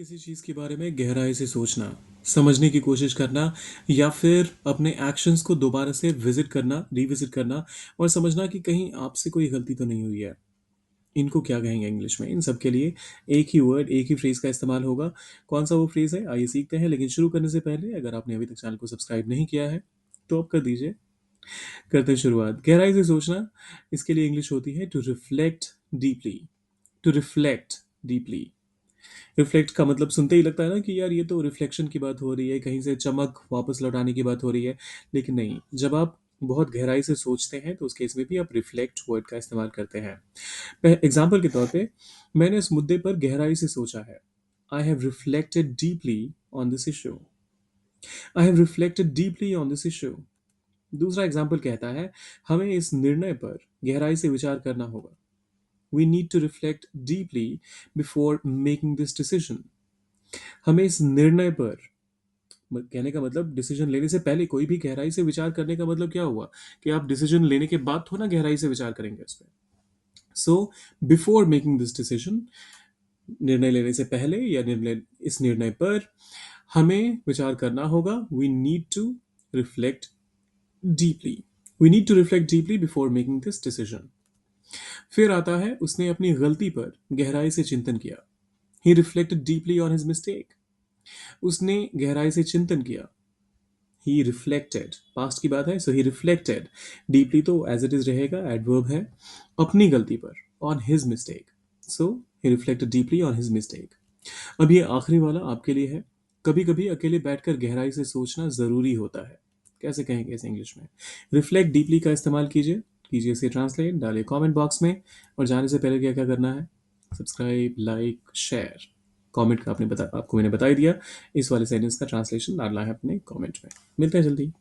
किसी चीज़ के बारे में गहराई से सोचना, समझने की कोशिश करना या फिर अपने एक्शंस को दोबारा से विजिट करना, रिविजिट करना और समझना कि कहीं आपसे कोई गलती तो नहीं हुई है। इनको क्या कहेंगे इंग्लिश में? इन सब के लिए एक ही वर्ड, एक ही फ्रेज़ का इस्तेमाल होगा। कौन सा वो फ्रेज़ है? आइए सीखते हैं, लेकिन शुरू करने से पहले अगर आपने अभी तक चैनल को सब्सक्राइब नहीं किया है, तो अब कर दीजिए। करते हैं शुरुआत। गहराई से सोचना, इसके लिए इंग्लिश होती है to reflect deeply. To reflect deeply. Reflect का मतलब सुनते ही लगता है ना कि यार ये तो रिफ्लेक्शन की बात हो रही है, कहीं से चमक वापस लौटाने की बात हो रही है। लेकिन नहीं, जब आप बहुत गहराई से सोचते हैं तो उस केस में भी आप रिफ्लेक्ट वर्ड का इस्तेमाल करते हैं। एग्जाम्पल के तौर पे, मैंने इस मुद्दे पर गहराई से सोचा है। I have reflected deeply on this issue. I have reflected deeply on this issue. दूसरा एग्जाम्पल कहता है, हमें इस निर्णय पर गहराई से विचार करना होगा। We need to reflect deeply before making this decision. हमें इस निर्णय पर, कहने का मतलब डिसीजन लेने से पहले कोई भी गहराई से विचार करने का मतलब क्या हुआ कि आप डिसीजन लेने के बाद थोड़ा गहराई से विचार करेंगे उस पर। So before making this decision, निर्णय लेने से पहले या निर्णय इस निर्णय पर हमें विचार करना होगा। We need to reflect deeply. We need to reflect deeply before making this decision. फिर आता है, उसने अपनी गलती पर गहराई से चिंतन किया। He reflected deeply on his mistake. उसने गहराई से चिंतन किया। ही रिफ्लेक्टेड, पास्ट की बात है, सो ही रिफ्लेक्टेड। डीपली तो एज इट इज रहेगा, एडवर्ब है, अपनी गलती पर, on his mistake. So he reflected deeply on his mistake. अब ये आखिरी वाला आपके लिए है। कभी कभी अकेले बैठकर गहराई से सोचना जरूरी होता है। कैसे कहेंगे इसे इंग्लिश में? रिफ्लेक्ट डीपली का इस्तेमाल कीजिए, कीजिए इसे ट्रांसलेट, डालिए कमेंट बॉक्स में। और जाने से पहले क्या क्या करना है? Subscribe, like, share. कमेंट का आपको मैंने बता ही दिया। इस वाले सेंटेंस का ट्रांसलेशन डालना है अपने कमेंट में। मिलते हैं जल्दी।